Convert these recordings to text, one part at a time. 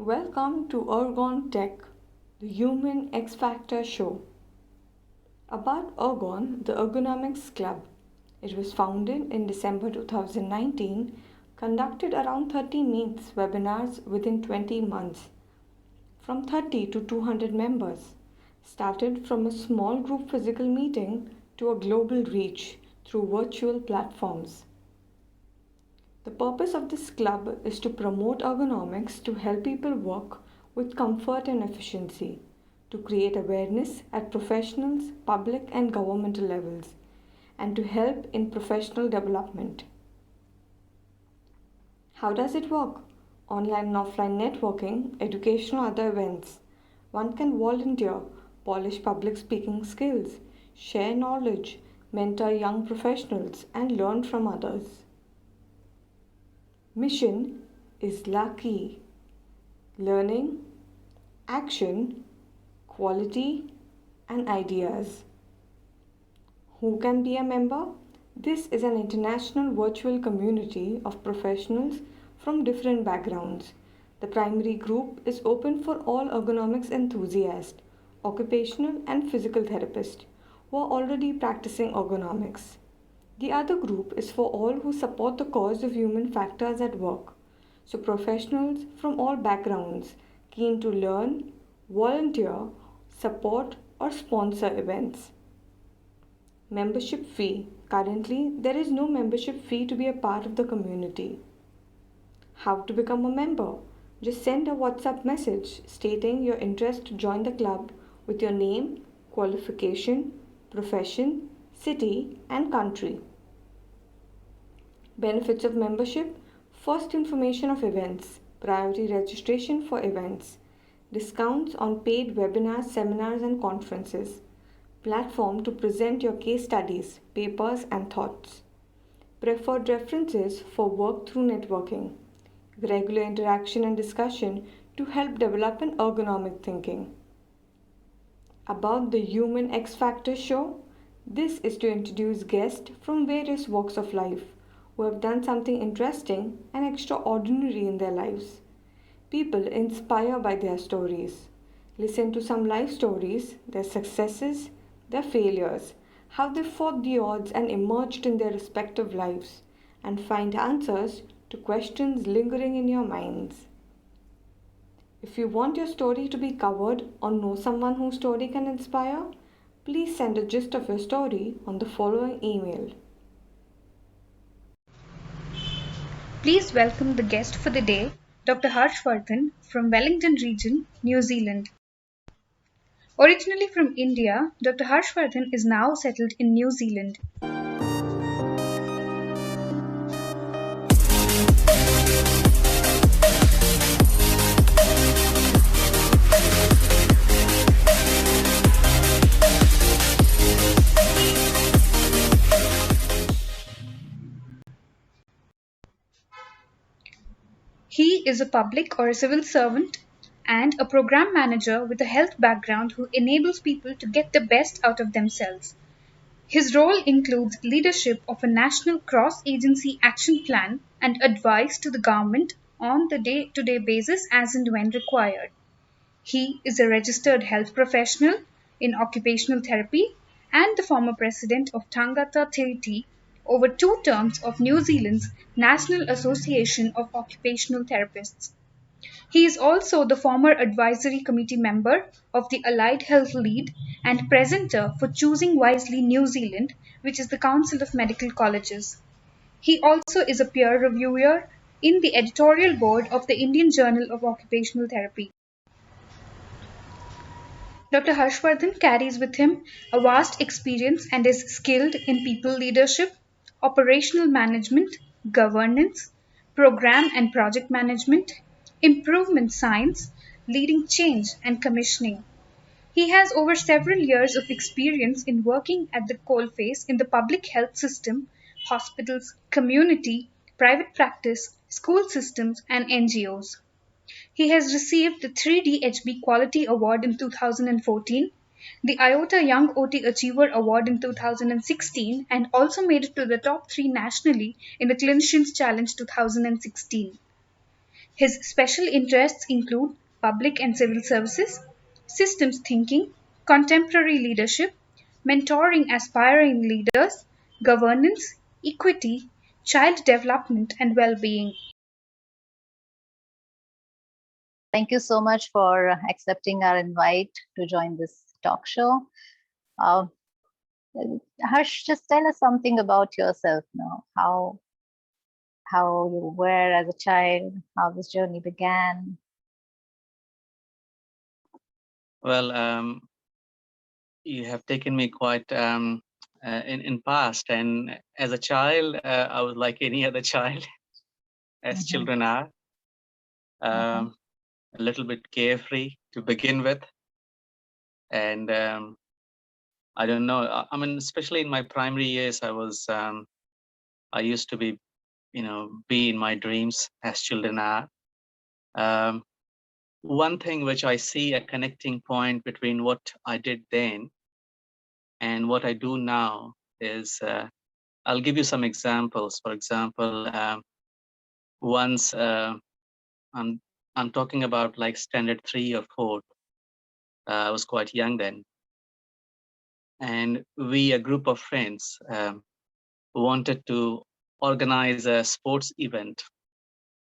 Welcome to Ergontec, the Human X Factor show. About Ergon, the Ergonomics Club. It was founded in December 2019, conducted around 30 meets webinars within 20 months, from 30 to 200 members, started from a small group physical meeting to a global reach through virtual platforms. The purpose of this club is to promote ergonomics to help people work with comfort and efficiency, to create awareness at professionals, public, and governmental levels, and to help in professional development. How does it work? Online and offline networking, educational other events. One can volunteer, polish public speaking skills, share knowledge, mentor young professionals, and learn from others. Mission is lucky. Learning, action, quality, and ideas. Who can be a member? This is an international virtual community of professionals from different backgrounds. The primary group is open for all ergonomics enthusiasts, occupational and physical therapists who are already practicing ergonomics. The other group is for all who support the cause of human factors at work. So, professionals from all backgrounds keen to learn, volunteer, support, or sponsor events. Membership fee. Currently, there is no membership fee to be a part of the community. How to become a member? Just send a WhatsApp message stating your interest to join the club with your name, qualification, profession, city, and country. Benefits of membership: first, information of events, priority registration for events, discounts on paid webinars, seminars, and conferences, platform to present your case studies, papers, and thoughts, preferred references for work through networking, regular interaction and discussion to help develop an ergonomic thinking. About the Human X Factor show, this is to introduce guests from various walks of life who have done something interesting and extraordinary in their lives. People inspire by their stories. Listen to some life stories, their successes, their failures, how they fought the odds and emerged in their respective lives, and find answers to questions lingering in your minds. If you want your story to be covered or know someone whose story can inspire, please send a gist of your story on the following email. Please welcome the guest for the day, Dr. Harsh Vardhan from Wellington Region, New Zealand. Originally from India, Dr. Harsh Vardhan is now settled in New Zealand. He is a public or a civil servant and a program manager with a health background who enables people to get the best out of themselves. His role includes leadership of a national cross-agency action plan and advice to the government on the day-to-day basis as and when required. He is a registered health professional in occupational therapy and the former president of Tangata Tiriti over 2 terms of New Zealand's National Association of Occupational Therapists. He is also the former advisory committee member of the Allied Health Lead and presenter for Choosing Wisely New Zealand, which is the Council of Medical Colleges. He also is a peer reviewer in the editorial board of the Indian Journal of Occupational Therapy. Dr. Harsh Vardhan carries with him a vast experience and is skilled in people leadership, operational management, governance, program and project management, improvement science, leading change, and commissioning. He has over several years of experience in working at the coalface in the public health system, hospitals, community, private practice, school systems, and NGOs. He has received the 3DHB Quality Award in 2014, the IOTA Young OT Achiever Award in 2016, and also made it to the top 3 nationally in the Clinicians Challenge 2016. His special interests include public and civil services, systems thinking, contemporary leadership, mentoring aspiring leaders, governance, equity, child development, and well being. Thank you so much for accepting our invite to join this talk show. Uh, Harsh, just tell us something about yourself now. How you were as a child, how this journey began. Well, you have taken me quite in past, and as a child, I was like any other child, as children are, a little bit carefree to begin with, and I don't know. I mean, especially in my primary years, I used to be, be in my dreams as children are. One thing which I see a connecting point between what I did then and what I do now is, I'll give you some examples. For example, once I'm talking about like standard 3 or 4. I was quite young then, and we, a group of friends, wanted to organize a sports event.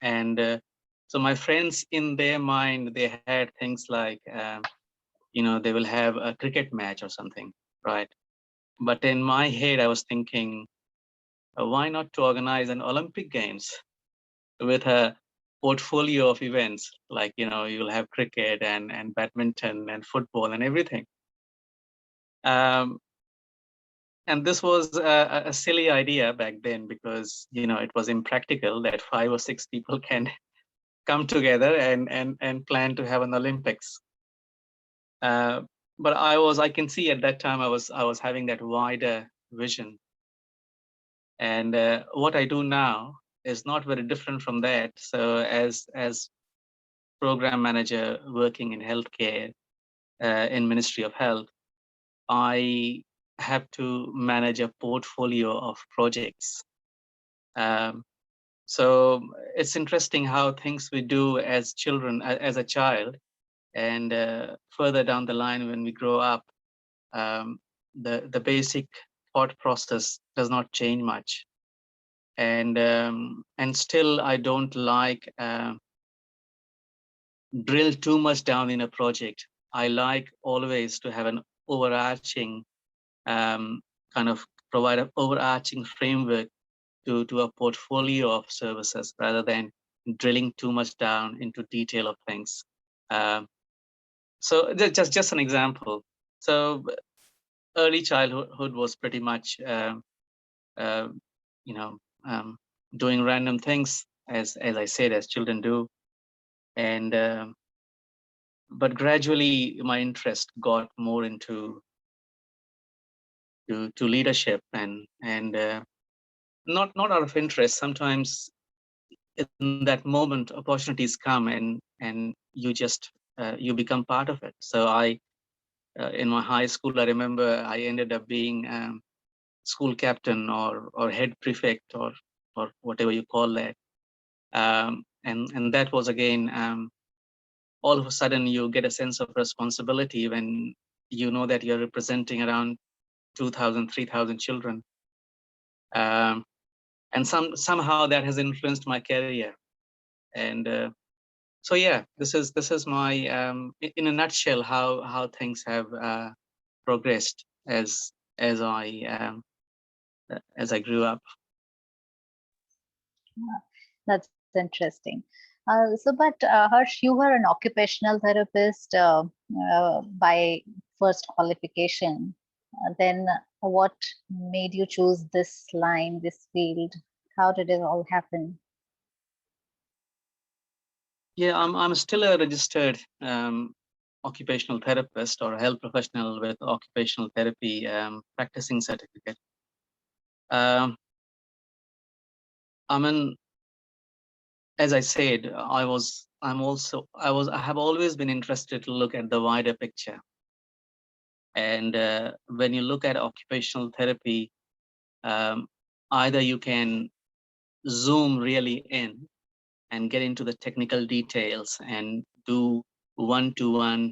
And so my friends, in their mind, they had things like, they will have a cricket match or something, right? But in my head, I was thinking, why not to organize an Olympic Games with a portfolio of events, like, you'll have cricket and badminton and football and everything. And this was a silly idea back then, because, it was impractical that 5 or 6 people can come together and plan to have an Olympics. But I can see at that time I was having that wider vision. And what I do now is not very different from that. So as program manager working in healthcare, in Ministry of Health, I have to manage a portfolio of projects. So it's interesting how things we do as children, as a child, and further down the line when we grow up, the basic thought process does not change much. And still I don't like drill too much down in a project. I like always to have an overarching kind of provide an overarching framework to a portfolio of services, rather than drilling too much down into detail of things. So just an example. So early childhood was pretty much doing random things, as I said, as children do. And but gradually my interest got more into to leadership, and not out of interest. Sometimes in that moment opportunities come, and you just you become part of it. So I in my high school, I remember I ended up being school captain or head prefect, or whatever you call that. And that was again, all of a sudden you get a sense of responsibility when you know that you're representing around 2,000, 3,000 children. And somehow that has influenced my career. And so yeah, this is my in a nutshell how things have progressed as I grew up. That's interesting. But Harsh, you were an occupational therapist by first qualification. Then what made you choose this line, this field? How did it all happen? Yeah, I'm still a registered occupational therapist, or a health professional with occupational therapy practicing certificate. I mean, as I said, I have always been interested to look at the wider picture. And when you look at occupational therapy, either you can zoom really in and get into the technical details and do one-to-one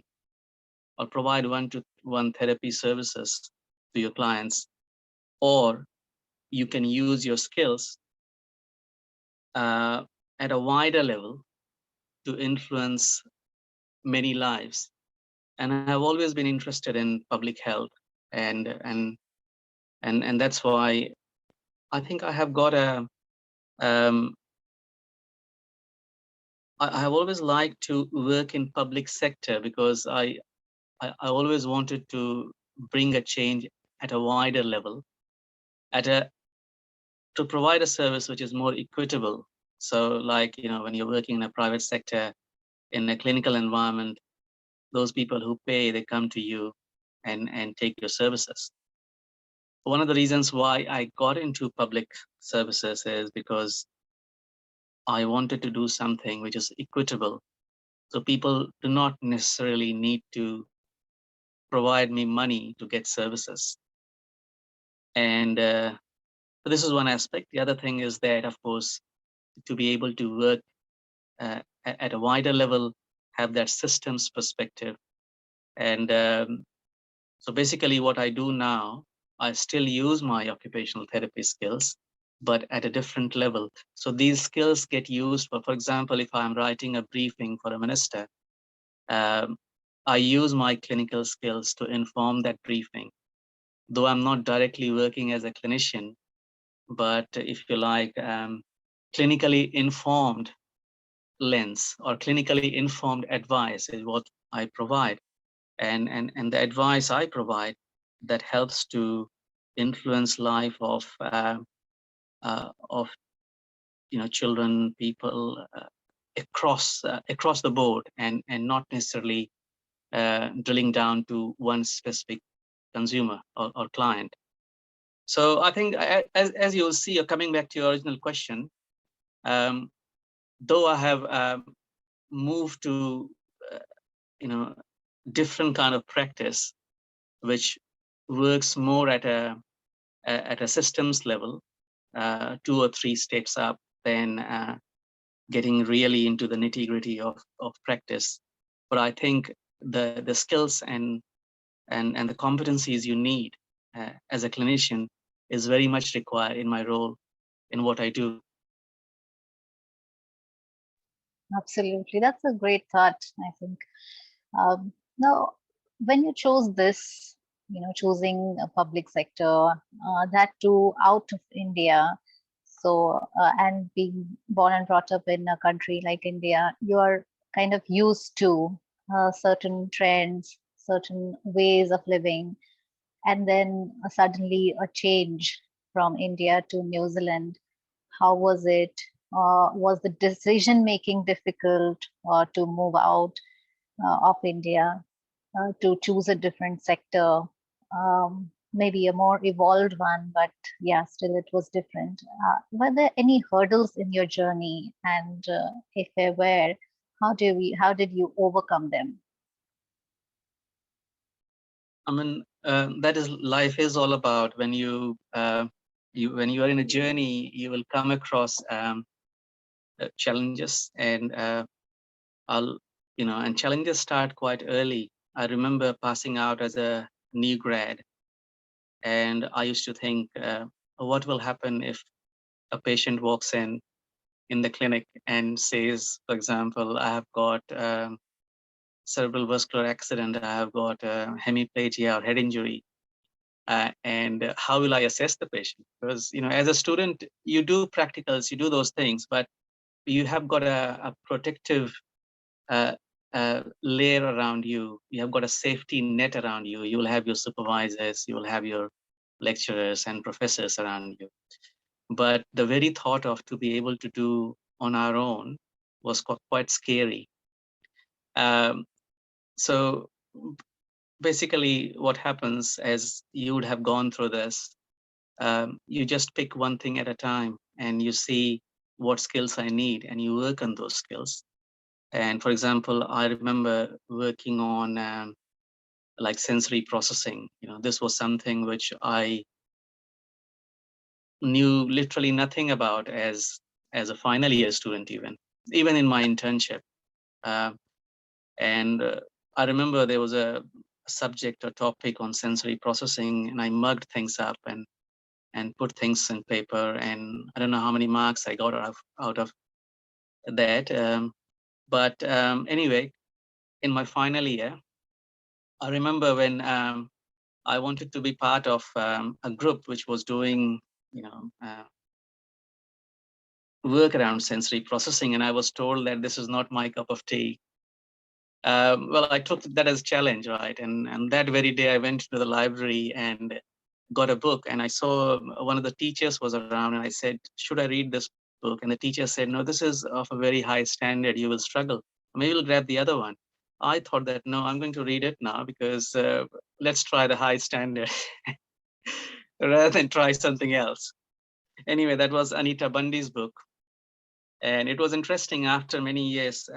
or provide one-to-one therapy services to your clients, or you can use your skills at a wider level to influence many lives. And I've always been interested in public health, and that's why I think I have got a I have always liked to work in public sector, because I always wanted to bring a change at a wider level, to provide a service which is more equitable. So, like, when you're working in a private sector, in a clinical environment, those people who pay, they come to you and take your services. One of the reasons why I got into public services is because I wanted to do something which is equitable. So people do not necessarily need to provide me money to get services. And so this is one aspect. The other thing is that, of course, to be able to work at a wider level, have that systems perspective. And so basically what I do now, I still use my occupational therapy skills, but at a different level. So these skills get used for example, if I'm writing a briefing for a minister, I use my clinical skills to inform that briefing. Though I'm not directly working as a clinician, but if you like, clinically informed lens or clinically informed advice is what I provide. And the advice I provide that helps to influence life of children, people across the board, and not necessarily drilling down to one specific consumer or client. So I think, as you'll see, coming back to your original question, though I have moved to different kind of practice, which works more at a systems level, 2 or 3 steps up, than getting really into the nitty-gritty of practice. But I think the skills and the competencies you need as a clinician is very much required in my role, in what I do. Absolutely. That's a great thought, I think. Now, when you chose this, choosing a public sector, that too out of India, so, and being born and brought up in a country like India, you are kind of used to certain trends, certain ways of living, and then suddenly a change from India to New Zealand. How was it? Was the decision making difficult to move out of India, to choose a different sector? Maybe a more evolved one, but yeah, still it was different. Were there any hurdles in your journey? And if there were, how did you overcome them? I mean, that is life is all about. When you when you are in a journey, you will come across challenges, and and challenges start quite early. I remember passing out as a new grad, and I used to think, what will happen if a patient walks in the clinic and says, for example, I have got cerebral vascular accident, I have got hemiplegia or head injury, and how will I assess the patient? Because as a student, you do practicals, you do those things, but you have got a protective layer around you. You have got a safety net around you. You will have your supervisors, you will have your lecturers and professors around you. But the very thought of to be able to do on our own was quite scary. So basically what happens, as you would have gone through this, you just pick one thing at a time, and you see what skills I need, and you work on those skills. And for example, I remember working on like sensory processing. This was something which I knew literally nothing about as a final year student even. even in my internship. And I remember there was a subject or topic on sensory processing, and I mugged things up and put things in paper, and I don't know how many marks I got out of that. But anyway, in my final year, I remember when I wanted to be part of a group which was doing, work around sensory processing, and I was told that this is not my cup of tea. Well, I took that as a challenge, right? And that very day I went to the library and got a book, and I saw one of the teachers was around, and I said, should I read this book? And the teacher said, no, this is of a very high standard, you will struggle. Maybe we'll grab the other one. I thought that, no, I'm going to read it now because let's try the high standard rather than try something else. Anyway, that was Anita Bundy's book. And it was interesting after many years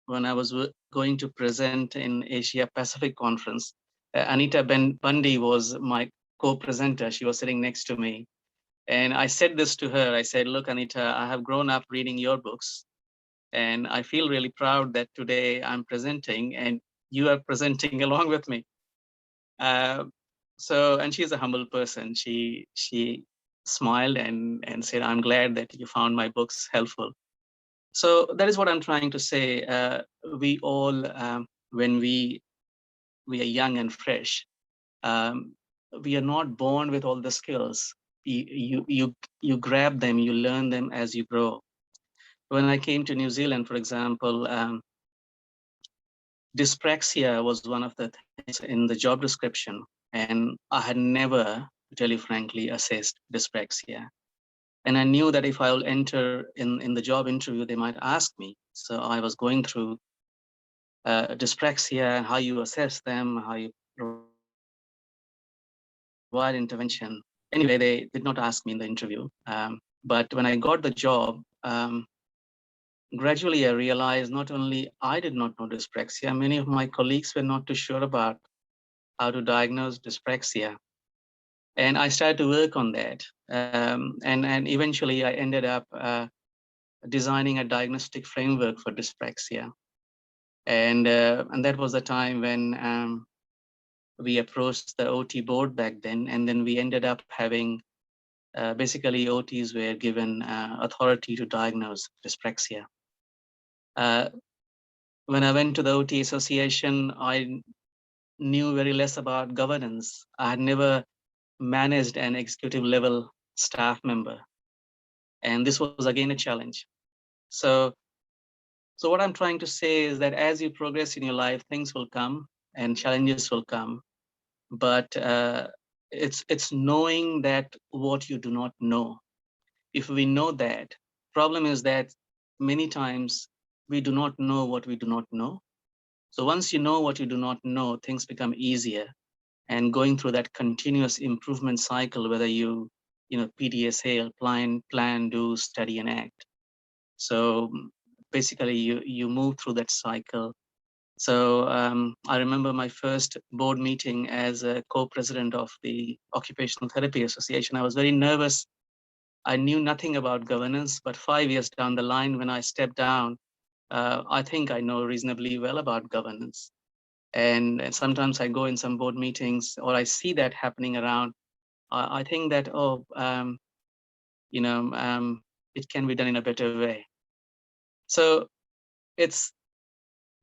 when I was going to present in Asia Pacific Conference. Anita Bundy was my co-presenter. She was sitting next to me. And I said this to her. I said, look, Anita, I have grown up reading your books. And I feel really proud that today I'm presenting and you are presenting along with me. And she's a humble person. She smiled and said, I'm glad that you found my books helpful. So that is what I'm trying to say. We all, when we are young and fresh, we are not born with all the skills. You grab them, you learn them as you grow. When I came to New Zealand, for example, dyspraxia was one of the things in the job description, and I had never, to tell you frankly, assessed dyspraxia. And I knew that if I will enter in the job interview, they might ask me. So I was going through dyspraxia and how you assess them, how you provide intervention. Anyway, they did not ask me in the interview. But when I got the job, gradually I realized not only I did not know dyspraxia, many of my colleagues were not too sure about how to diagnose dyspraxia. And I started to work on that. And eventually I ended up designing a diagnostic framework for dyspraxia. And that was the time when we approached the OT board back then, and then we ended up having basically OTs were given authority to diagnose dyspraxia. When I went to the OT Association, I knew very less about governance. I had never managed an executive level staff member, and this was again a challenge. So what I'm trying to say is that as you progress in your life, things will come and challenges will come. But it's knowing that what you do not know. If we know that, problem is that many times we do not know what we do not know. So once you know what you do not know, things become easier. And going through that continuous improvement cycle, whether you PDSA, plan, do, study, and act. So basically you move through that cycle. So I remember my first board meeting as a co-president of the Occupational Therapy Association. I was very nervous. I knew nothing about governance, but 5 years down the line, when I stepped down, I think I know reasonably well about governance. And sometimes I go in some board meetings or I see that happening around. I think that, it can be done in a better way. So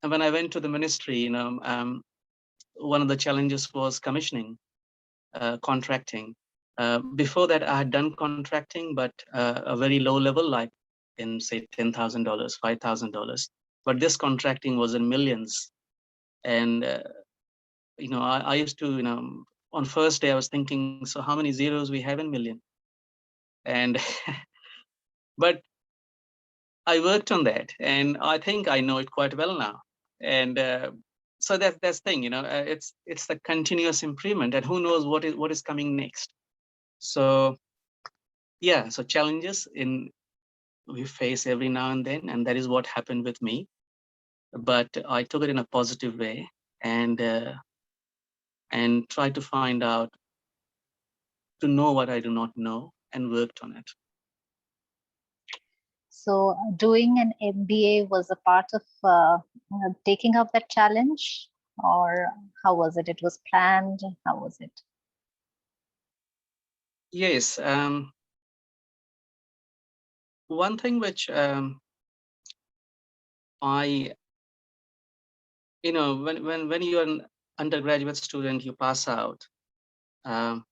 when I went to the ministry, one of the challenges was commissioning, contracting. Before that, I had done contracting, but a very low level, like in say $10,000, $5,000. But this contracting was in millions. And I used to, on first day I was thinking, so how many zeros we have in million? And but I worked on that, and I think I know it quite well now. And so that's the thing, it's the continuous improvement, and who knows what is coming next. So yeah, so challenges we face every now and then, and that is what happened with me. But I took it in a positive way and tried to find out, to know what I do not know, and worked on it. So doing an MBA was a part of taking up that challenge, or how was it? It was planned. How was it? Yes. One thing which I, when you're an undergraduate student, you pass out. The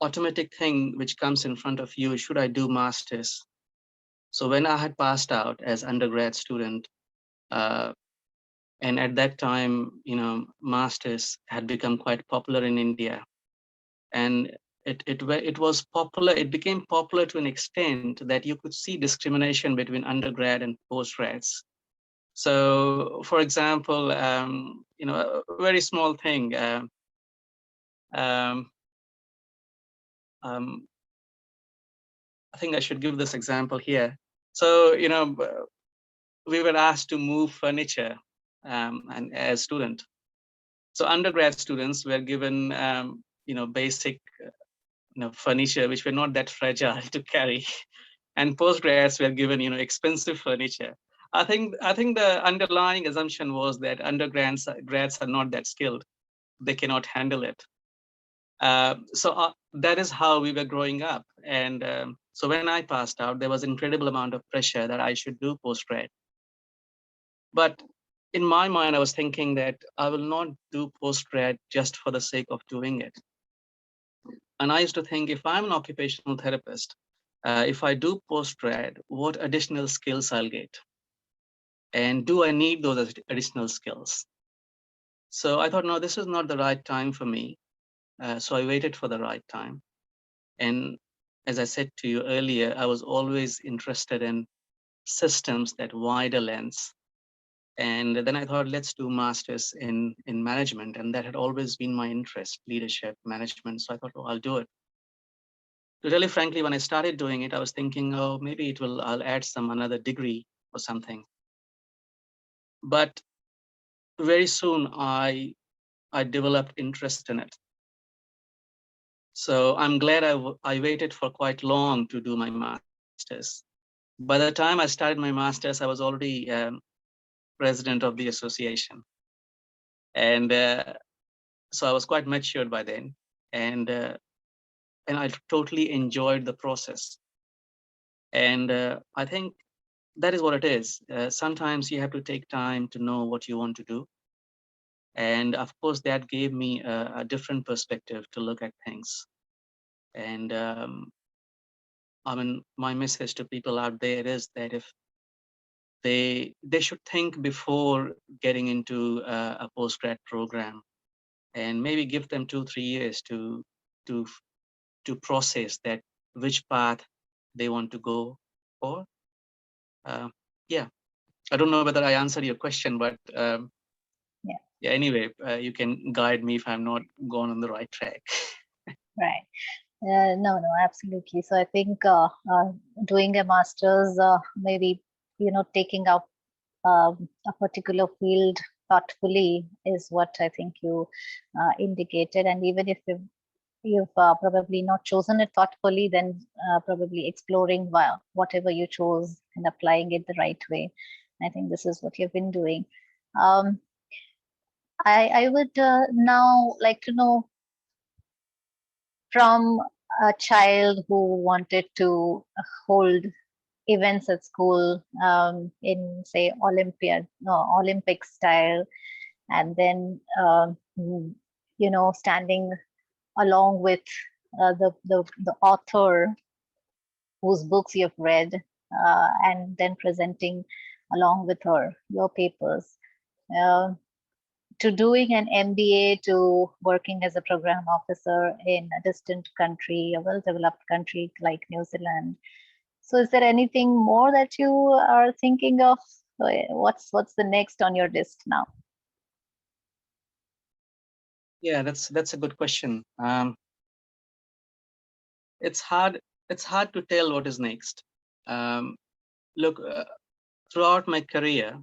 automatic thing which comes in front of you is, should I do masters? So when I had passed out as undergrad student, and at that time, masters had become quite popular in India, and it was popular. It became popular to an extent that you could see discrimination between undergrad and postgrads. So, for example, a very small thing. Um, um, I think I should give this example here. So, we were asked to move furniture, and as student. So undergrad students were given, basic, furniture which were not that fragile to carry, and postgrads were given, expensive furniture. I think the underlying assumption was that grads are not that skilled; they cannot handle it. So that is how we were growing up, and so when I passed out, there was an incredible amount of pressure that I should do postgrad. But in my mind, I was thinking that I will not do postgrad just for the sake of doing it. And I used to think, if I'm an occupational therapist, if I do postgrad, what additional skills I'll get? And do I need those additional skills? So I thought, no, this is not the right time for me. So I waited for the right time. And as I said to you earlier, I was always interested in systems that wider lens. And then I thought, let's do masters in management. And that had always been my interest, leadership, management. So I thought, oh, I'll do it. Really, frankly, when I started doing it, I was thinking, oh, maybe I'll add another degree or something. But very soon I developed interest in it. So I'm glad I waited for quite long to do my masters. By the time I started my masters, I was already president of the association. And so I was quite matured by then. And I totally enjoyed the process. And I think that is what it is. Sometimes you have to take time to know what you want to do. And of course, that gave me a different perspective to look at things. And I mean, my message to people out there is that if they should think before getting into a postgrad program, and maybe give them 2-3 years to process that, which path they want to go for. Yeah, I don't know whether I answered your question, but yeah. Anyway, you can guide me if I'm not gone on the right track. Right. No, absolutely. So I think doing a master's, maybe, taking up a particular field thoughtfully is what I think you indicated. And even if you've probably not chosen it thoughtfully, then probably exploring whatever you chose and applying it the right way. I think this is what you've been doing. I would now like to know, from a child who wanted to hold events at school in, say, Olympic style, and then standing along with the author whose books you've read, and then presenting along with her your papers, uh, to doing an MBA, to working as a program officer in a distant country, a well-developed country like New Zealand. So is there anything more that you are thinking of? What's the next on your list now? Yeah, that's a good question. It's hard to tell what is next. Look, throughout my career,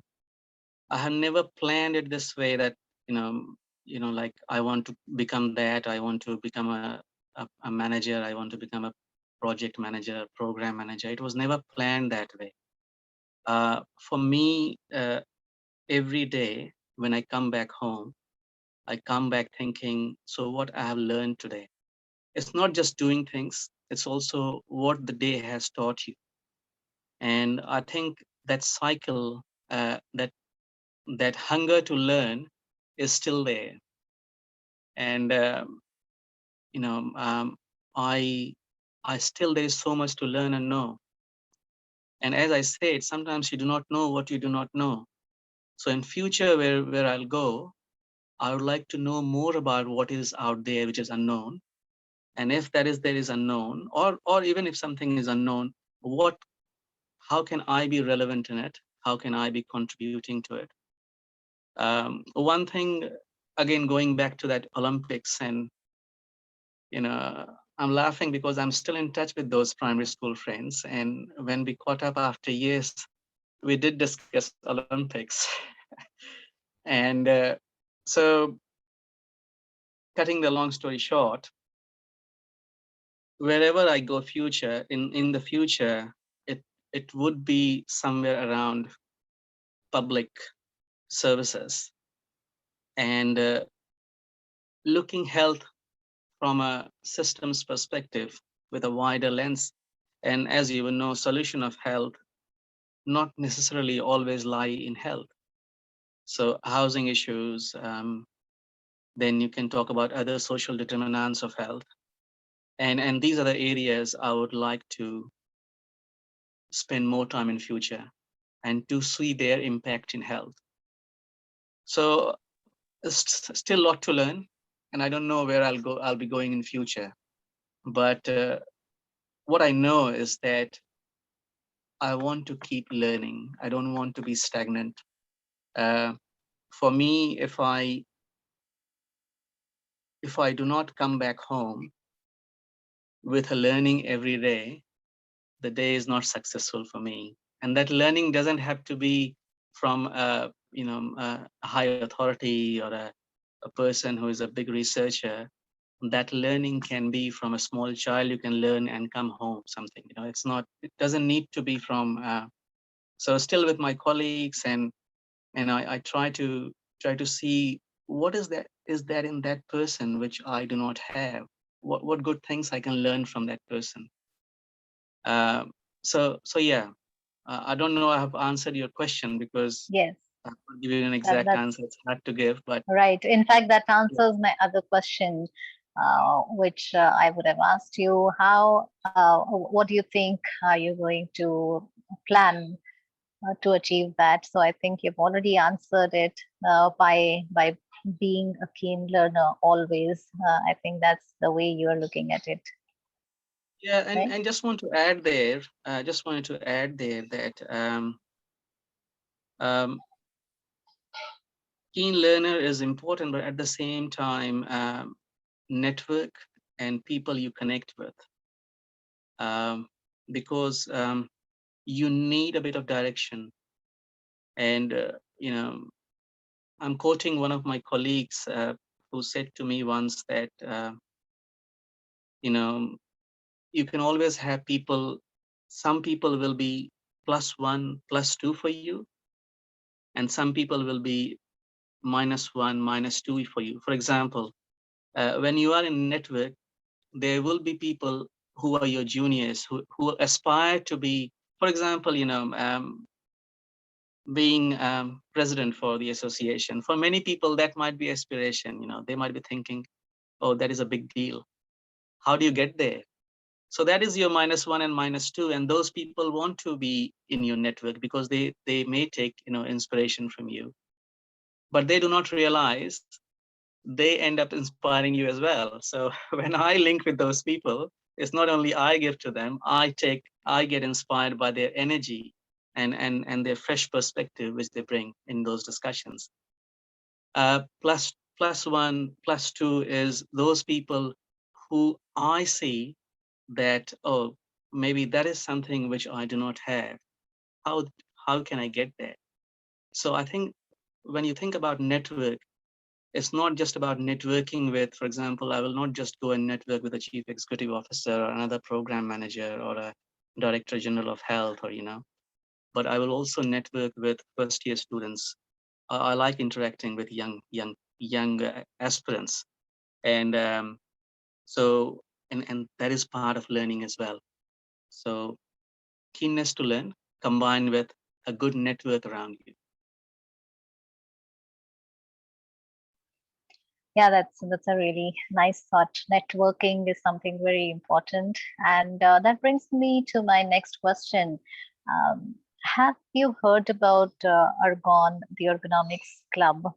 I have never planned it this way, that like I want to become that, I want to become a manager, I want to become a project manager, program manager. It was never planned that way. For me, every day when I come back home, I come back thinking, so what I have learned today. It's not just doing things, it's also what the day has taught you. And I think that cycle, that hunger to learn is still there. And, you know, I still, there is so much to learn and know. And as I said, sometimes you do not know what you do not know. So in future, where I'll go, I would like to know more about what is out there, which is unknown. And if there is unknown, or even if something is unknown, how can I be relevant in it? How can I be contributing to it? One thing, again, going back to that Olympics, and I'm laughing because I'm still in touch with those primary school friends. And when we caught up after years, we did discuss Olympics. And so, cutting the long story short, wherever I go future, in the future, it would be somewhere around public services and looking health from a systems perspective with a wider lens. And as you will know, solution of health not necessarily always lie in health. So housing issues, then you can talk about other social determinants of health. And these are the areas I would like to spend more time in future and to see their impact in health. So still a lot to learn, and I don't know where I'll be going in future. But what I know is that I want to keep learning. I don't want to be stagnant. For me, if I do not come back home with a learning every day, the day is not successful for me. And that learning doesn't have to be from a high authority or a person who is a big researcher. That learning can be from a small child. You can learn and come home something. It doesn't need to be from. So still with my colleagues, and I try to see what is that in that person which I do not have. What good things I can learn from that person. So yeah, I don't know I have answered your question, because Yes, I can't give you an exact that's answer. It's hard to give, but right. In fact, that yeah. answers my other question, which I would have asked you. What do you think are you going to plan to achieve that? So I think you've already answered it by being a keen learner always. I think that's the way you are looking at it, Yeah, right? and just want to add there, just wanted to add there that um, keen learner is important, but at the same time, network and people you connect with, because you need a bit of direction. And I'm quoting one of my colleagues who said to me once that you know you can always have people. Some people will be +1, +2 for you, and some people will be -1, -2 for you. For example, when you are in network, there will be people who are your juniors who aspire to be, for example, being president for the association. For many people, that might be aspiration. They might be thinking, oh, that is a big deal. How do you get there? So that is your -1 and -2, and those people want to be in your network because they may take inspiration from you, but they do not realize they end up inspiring you as well. So when I link with those people, it's not only I give to them, I get inspired by their energy and their fresh perspective which they bring in those discussions. +1, +2 is those people who I see that, oh, maybe that is something which I do not have. How can I get there? So I think when you think about network, it's not just about networking with, for example, I will not just go and network with a chief executive officer or another program manager or a director general of health, or, but I will also network with first year students. I like interacting with young aspirants. And so, and that is part of learning as well. So keenness to learn combined with a good network around you. Yeah, that's a really nice thought. Networking is something very important, and that brings me to my next question. Have you heard about the Ergonomics Club?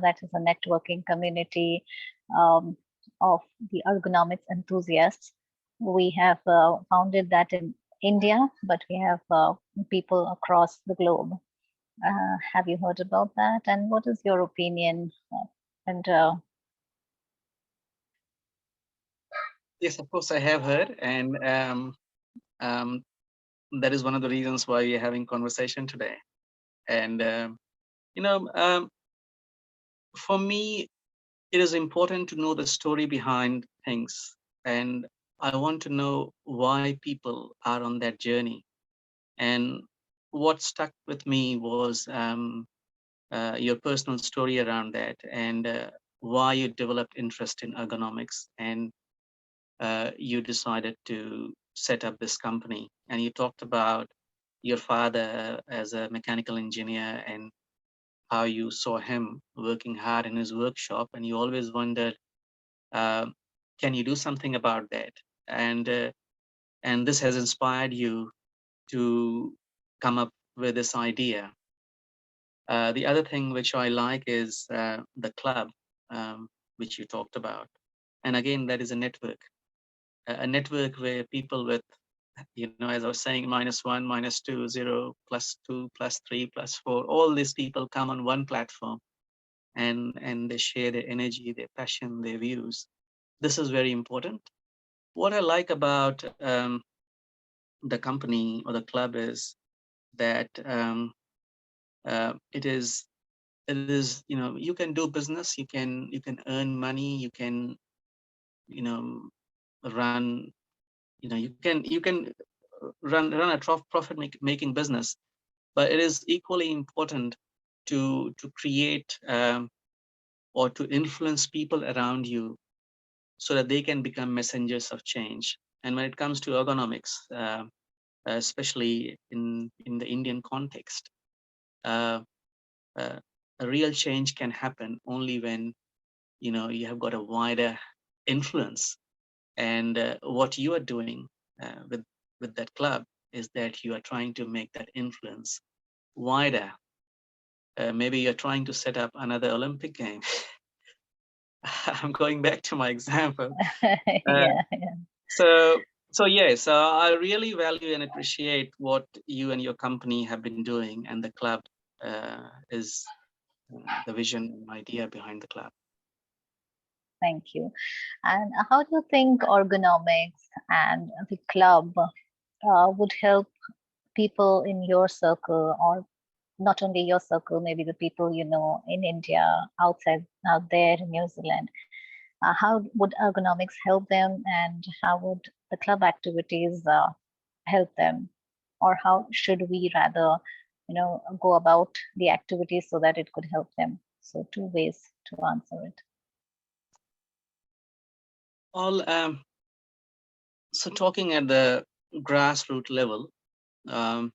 That is a networking community um, of the ergonomics enthusiasts. We have founded that in India, but we have people across the globe. Have you heard about that? And what is your opinion? And Yes, of course, I have heard, and um, that is one of the reasons why we are having conversation today. And for me, it is important to know the story behind things, and I want to know why people are on that journey. And what stuck with me was your personal story around that, and why you developed interest in ergonomics, and you decided to set up this company. And you talked about your father as a mechanical engineer and how you saw him working hard in his workshop, and you always wondered, uh, can you do something about that? And this has inspired you to come up with this idea. The other thing which I like is the club, which you talked about. And again, that is a network, a network where people with, as I was saying, -1, -2, 0, +2, +3, +4, all these people come on one platform, and they share their energy, their passion, their views. This is very important. What I like about the company or the club is that you can do business, you can earn money, you can you know run you can run a profit making business, but it is equally important to create or to influence people around you so that they can become messengers of change. And when it comes to ergonomics, especially in the Indian context, uh, uh, a real change can happen only when you have got a wider influence. And what you are doing with that club is that you are trying to make that influence wider. Maybe you're trying to set up another Olympic game. I'm going back to my example. yeah. So yes, I really value and appreciate what you and your company have been doing, and the club is the vision and idea behind the club. Thank you. And how do you think ergonomics and the club would help people in your circle, or not only your circle, maybe the people you know in India, out there in New Zealand? How would ergonomics help them, and how would the club activities help them? Or how should we rather, go about the activities so that it could help them? So two ways to answer it. All so talking at the grassroots level, um,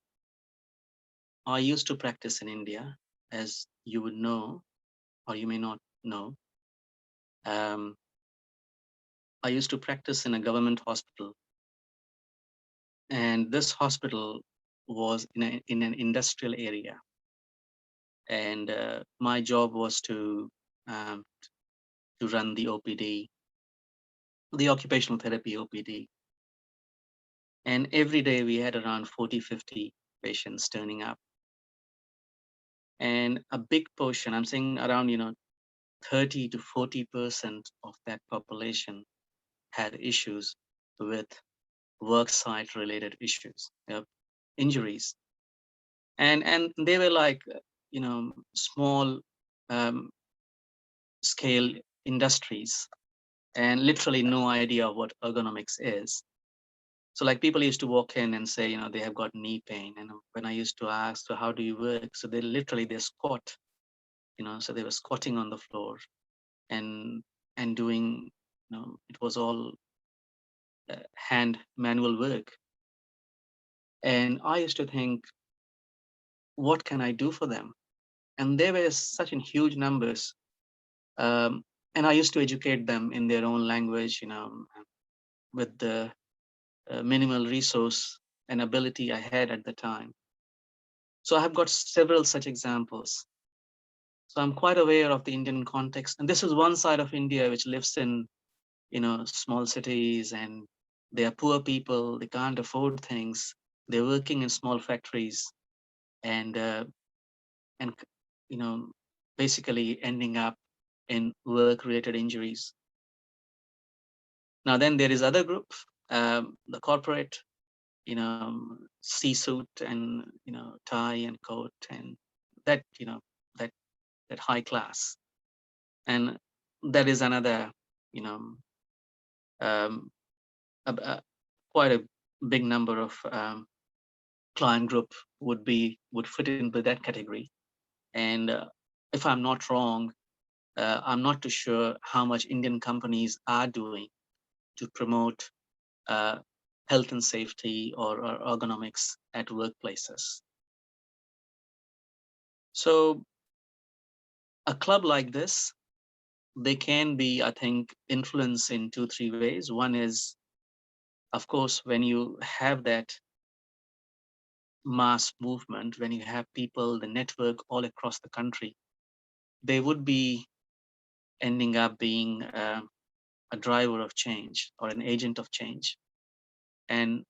I used to practice in India, as you would know, or you may not know. Um, I used to practice in a government hospital, and this hospital was in an industrial area, and my job was um, to run the OPD, the occupational therapy OPD, and every day we had around 40-50 patients turning up, and a big portion, I'm saying around 30 to 40% of that population had issues with work site related issues, injuries, and they were like small um, scale industries and literally no idea what ergonomics is. So like people used to walk in and say, they have got knee pain. And when I used to ask, so how do you work? So they squat, so they were squatting on the floor and doing, it was all hand manual work. And I used to think, what can I do for them? And they were such in huge numbers. And I used to educate them in their own language, with the minimal resource and ability I had at the time. So I have got several such examples. So I'm quite aware of the Indian context. And this is one side of India which lives in, small cities, and they are poor people, they can't afford things. They're working in small factories and basically ending up in work-related injuries. Now then there is other group, the corporate, C-suit and, tie and coat and that, that high class. And that is another, um, quite a big number of client group would fit into that category. And if I'm not wrong, I'm not too sure how much Indian companies are doing to promote health and safety or ergonomics at workplaces. So a club like this, they can be, I think, influenced in 2-3 ways. One is, of course, when you have that mass movement, when you have people, the network all across the country, they would be ending up being a driver of change or an agent of change. And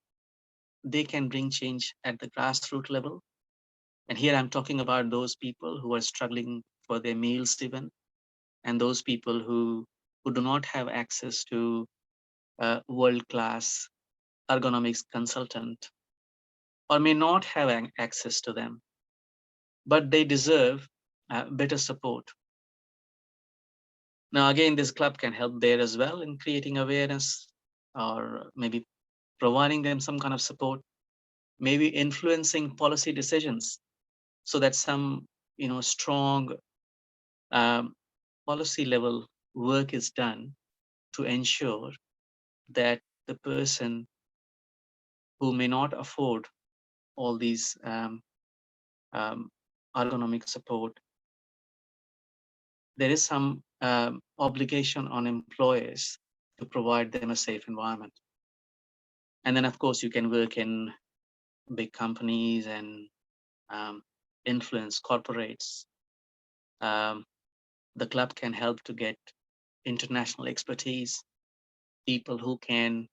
they can bring change at the grassroots level. And here I'm talking about those people who are struggling for their meals even, and those people who do not have access to world-class ergonomics consultant, or may not have access to them, but they deserve better support. Now, again, this club can help there as well in creating awareness, or maybe providing them some kind of support, maybe influencing policy decisions so that some, strong policy level work is done to ensure that the person who may not afford all these ergonomic support, there is some obligation on employers to provide them a safe environment. And then, of course, you can work in big companies and influence corporates. The club can help to get international expertise, people who can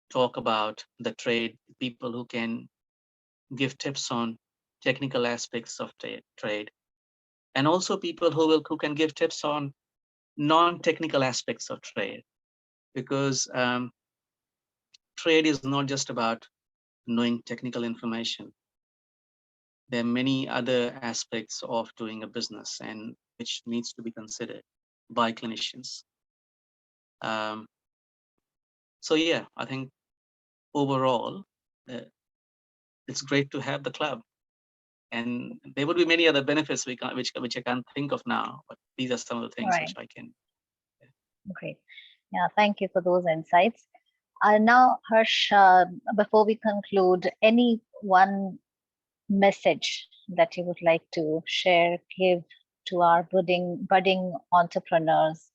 talk about the trade, people who can give tips on technical aspects of trade, and also people who can give tips on non-technical aspects of trade, because trade is not just about knowing technical information. There are many other aspects of doing a business and which needs to be considered by clinicians. So yeah, I think overall, it's great to have the club, and there would be many other benefits which I can't think of now, but these are some of the things which I can. Great. Yeah, thank you for those insights. Now, Harsh, before we conclude, any one message that you would like to share, give to our budding entrepreneurs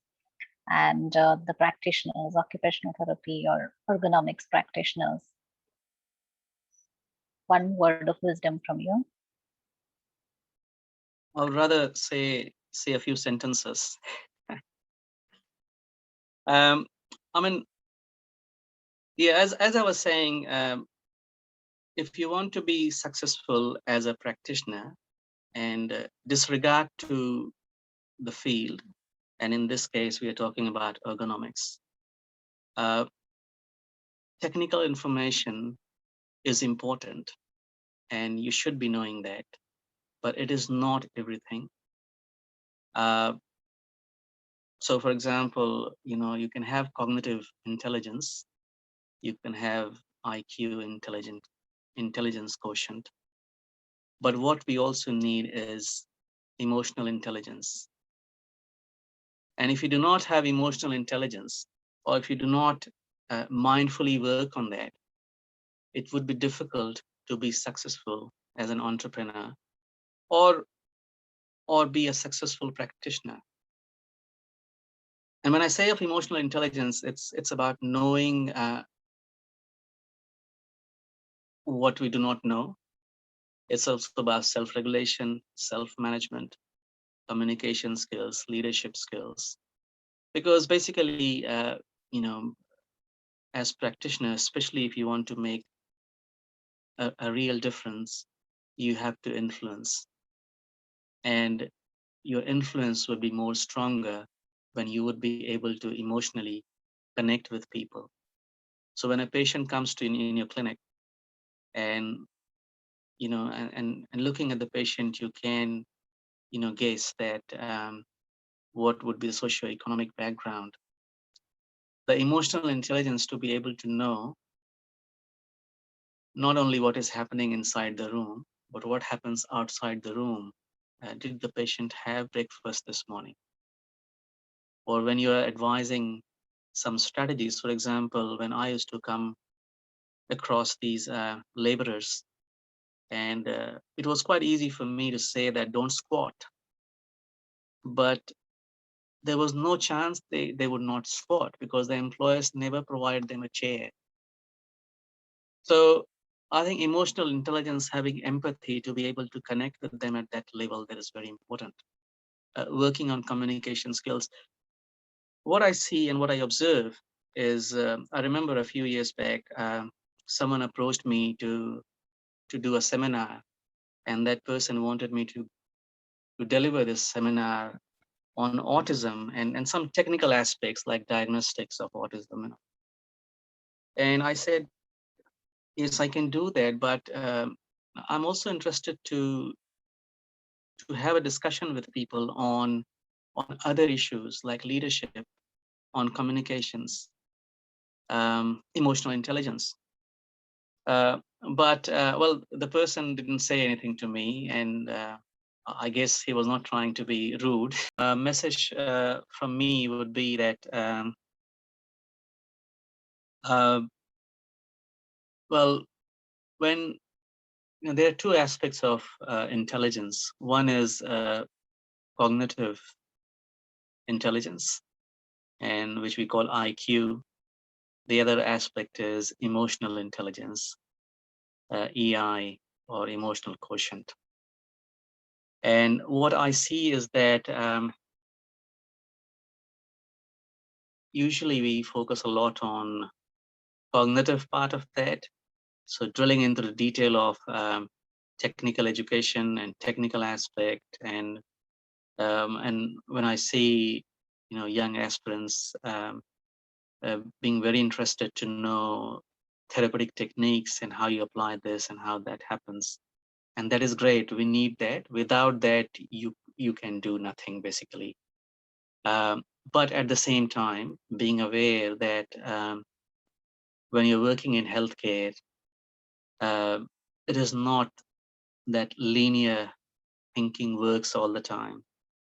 and the practitioners, occupational therapy or ergonomics practitioners? One word of wisdom from you. I'll rather say a few sentences. I mean, yeah, as I was saying, if you want to be successful as a practitioner and disregard to the field, and in this case, we are talking about ergonomics, technical information is important, and you should be knowing that, but it is not everything. So for example, you can have cognitive intelligence, you can have IQ, intelligence quotient, but what we also need is emotional intelligence. And if you do not have emotional intelligence, or if you do not mindfully work on that, it would be difficult to be successful as an entrepreneur or be a successful practitioner. And when I say of emotional intelligence, it's about knowing what we do not know. It's also about self-regulation, self-management, communication skills, leadership skills. Because basically, as practitioners, especially if you want to make a real difference, you have to influence. And your influence would be more stronger when you would be able to emotionally connect with people. So when a patient comes to in your clinic, and and looking at the patient, you can guess that what would be the socioeconomic background. The emotional intelligence to be able to know not only what is happening inside the room, but what happens outside the room. Did the patient have breakfast this morning? Or when you are advising some strategies, for example, when I used to come across these laborers, and it was quite easy for me to say that don't squat, but there was no chance they would not squat because the employers never provide them a chair. So I think emotional intelligence, having empathy to be able to connect with them at that level, that is very important. Working on communication skills. What I see and what I observe is, I remember a few years back, someone approached me to do a seminar, and that person wanted me to deliver this seminar on autism and some technical aspects like diagnostics of autism. And I said, yes, I can do that, but I'm also interested to have a discussion with people on other issues like leadership, on communications, emotional intelligence. But well, the person didn't say anything to me, and I guess he was not trying to be rude. A message from me would be that well, when there are two aspects of intelligence. One is cognitive intelligence, and which we call IQ. The other aspect is emotional intelligence, EI, or emotional quotient. And what I see is that usually we focus a lot on cognitive part of that. So drilling into the detail of technical education and technical aspect, and when I see young aspirants being very interested to know therapeutic techniques and how you apply this and how that happens, and that is great. We need that. Without that, you can do nothing basically. But at the same time, being aware that when you're working in healthcare, it is not that linear thinking works all the time.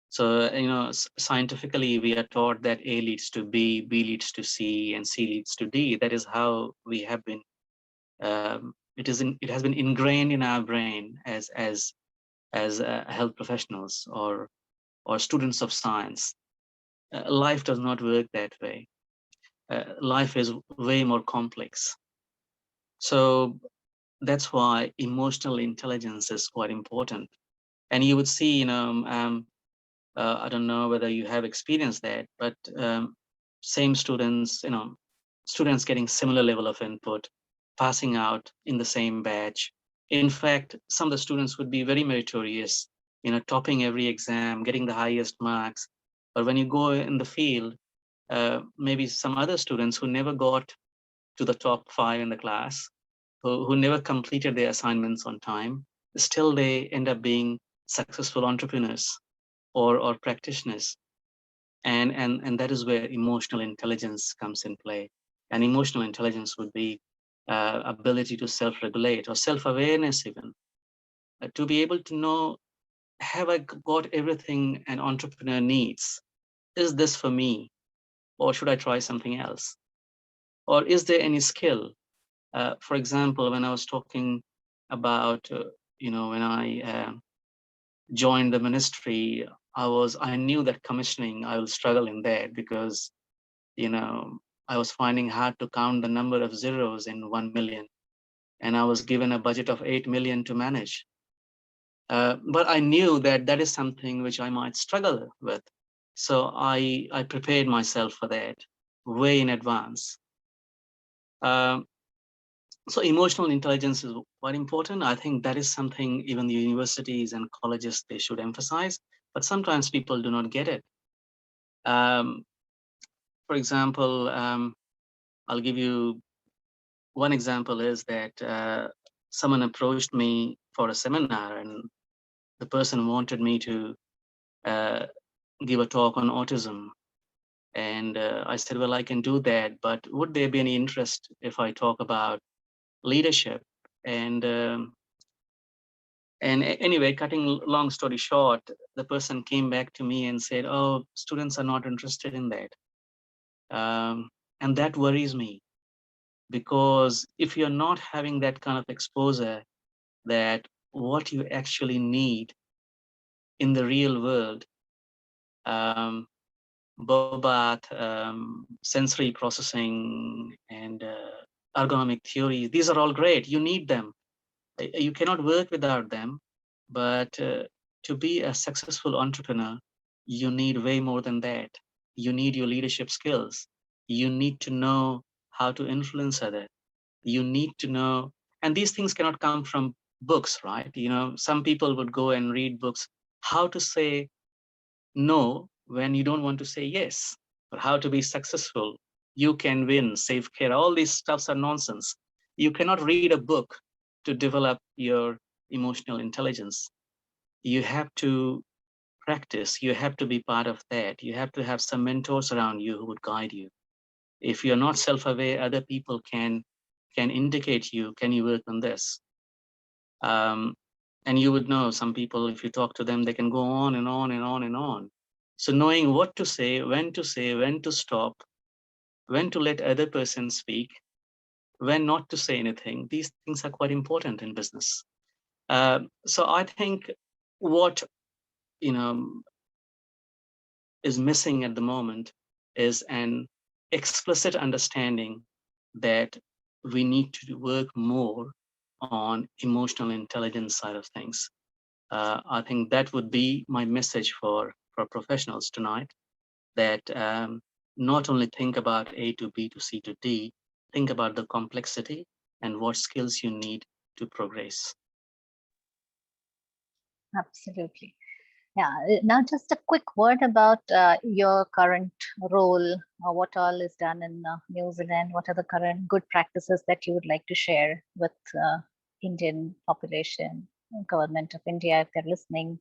So, scientifically, we are taught that A leads to B, B leads to C, and C leads to D. That is how we have been. It has been ingrained in our brain as health professionals or students of science. Life does not work that way. Life is way more complex. So that's why emotional intelligence is quite important. And you would see, I don't know whether you have experienced that, but same students, students getting similar level of input, passing out in the same batch. In fact, some of the students would be very meritorious, topping every exam, getting the highest marks. But when you go in the field, maybe some other students who never got to the top 5 in the class, who never completed their assignments on time, still they end up being successful entrepreneurs or practitioners. And that is where emotional intelligence comes in play. And emotional intelligence would be ability to self-regulate or self-awareness even, to be able to know, have I got everything an entrepreneur needs? Is this for me? Or should I try something else? Or is there any skill? For example, when I was talking about, when I joined the ministry, I knew that commissioning, I will struggle in that because, I was finding hard to count the number of zeros in 1 million. And I was given a budget of 8 million to manage. But I knew that that is something which I might struggle with. So I prepared myself for that way in advance. Um, so emotional intelligence is quite important. I think that is something even the universities and colleges, they should emphasize, but sometimes people do not get it. For example, I'll give you one example is that someone approached me for a seminar, and the person wanted me to give a talk on autism. And I said, well, I can do that, but would there be any interest if I talk about leadership? And anyway, cutting long story short, the person came back to me and said, oh, students are not interested in that. And that worries me, because if you're not having that kind of exposure, that what you actually need in the real world, Bobat, sensory processing, and ergonomic theory, these are all great. You need them. You cannot work without them. But to be a successful entrepreneur, you need way more than that. You need your leadership skills. You need to know how to influence others. You need to know, and these things cannot come from books, right? Some people would go and read books, how to say no when you don't want to say yes, or how to be successful, you can win, save care. All these stuffs are nonsense. You cannot read a book to develop your emotional intelligence. You have to practice. You have to be part of that. You have to have some mentors around you who would guide you. If you're not self-aware, other people can indicate you, can you work on this? And you would know, some people, if you talk to them, they can go on and on and on and on. So knowing what to say, when to stop, when to let other person speak, when not to say anything, these things are quite important in business. So I think what is missing at the moment is an explicit understanding that we need to work more on emotional intelligence side of things. I think that would be my message for professionals tonight, that not only think about A to B to C to D, think about the complexity and what skills you need to progress. Absolutely. Yeah. Now, just a quick word about your current role, what all is done in New Zealand. What are the current good practices that you would like to share with Indian population, government of India, if they're listening?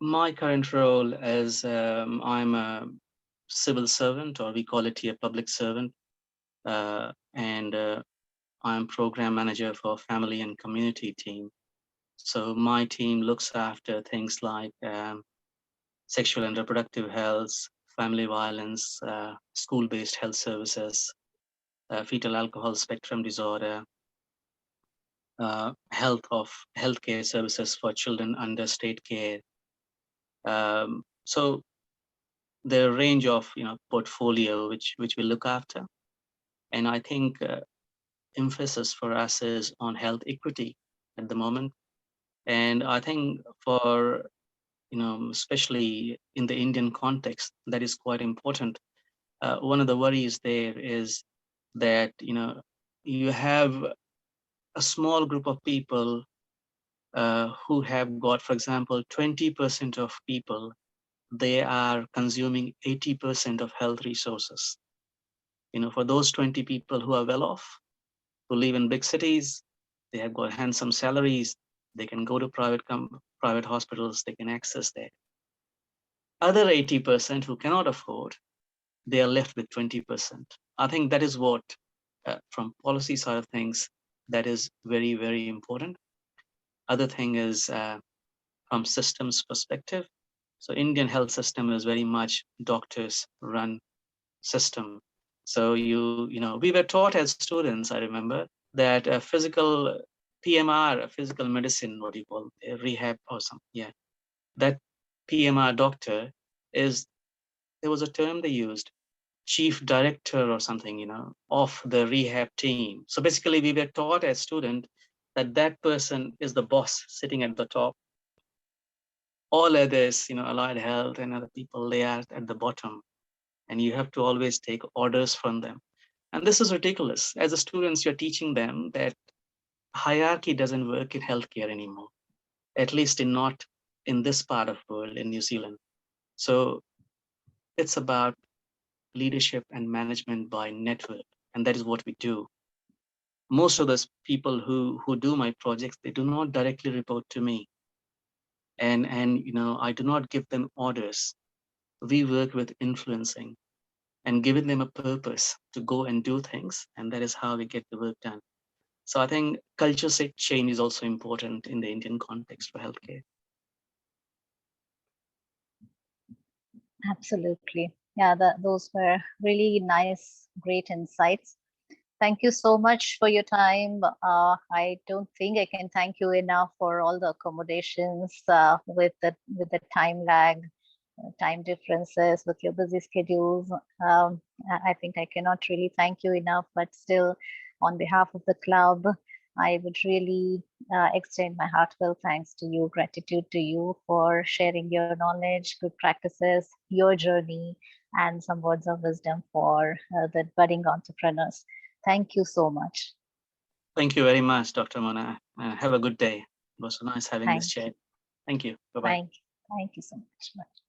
My current role is I'm a civil servant, or we call it here public servant, and I'm program manager for family and community team. So my team looks after things like sexual and reproductive health, family violence, school-based health services, fetal alcohol spectrum disorder, healthcare services for children under state care. So the range of portfolio which we look after, and I think emphasis for us is on health equity at the moment. And I think for especially in the Indian context, that is quite important. One of the worries there is that you have a small group of people who have got, for example, 20% of people, they are consuming 80% of health resources. For those 20 people who are well off, who live in big cities, they have got handsome salaries, They can go to private hospitals, they can access that. Other 80% who cannot afford, they are left with 20%. I think that is what, from policy side of things, that is very, very important. Other thing is from systems perspective. So Indian health system is very much doctors run system. So you know, we were taught as students, I remember, that a physical PMR, a physical medicine, what do you call it, a rehab or something, yeah, that PMR doctor is, there was a term they used, chief director or something, you know, of the rehab team. So basically we were taught as student that that person is the boss sitting at the top. All others, you know, allied health and other people, they are at the bottom, and you have to always take orders from them. And this is ridiculous. As a students, you're teaching them that hierarchy doesn't work in healthcare anymore, at least not in this part of the world, in New Zealand. So it's about leadership and management by network, and that is what we do. Most of those people who do my projects, they do not directly report to me, and you know, I do not give them orders. We work with influencing and giving them a purpose to go and do things, and that is how we get the work done. So I think culture change is also important in the Indian context for healthcare. Absolutely. Yeah, those were really nice, great insights. Thank you so much for your time. I don't think I can thank you enough for all the accommodations with the time lag, time differences, with your busy schedules. I think I cannot really thank you enough, but still, on behalf of the club, I would really extend my heartfelt thanks to you, gratitude to you for sharing your knowledge, good practices, your journey, and some words of wisdom for the budding entrepreneurs. Thank you so much. Thank you very much, Dr. Mona. Have a good day. It was so nice having this Thank chat. you. Thank you. Bye-bye. Thank you so much. Bye.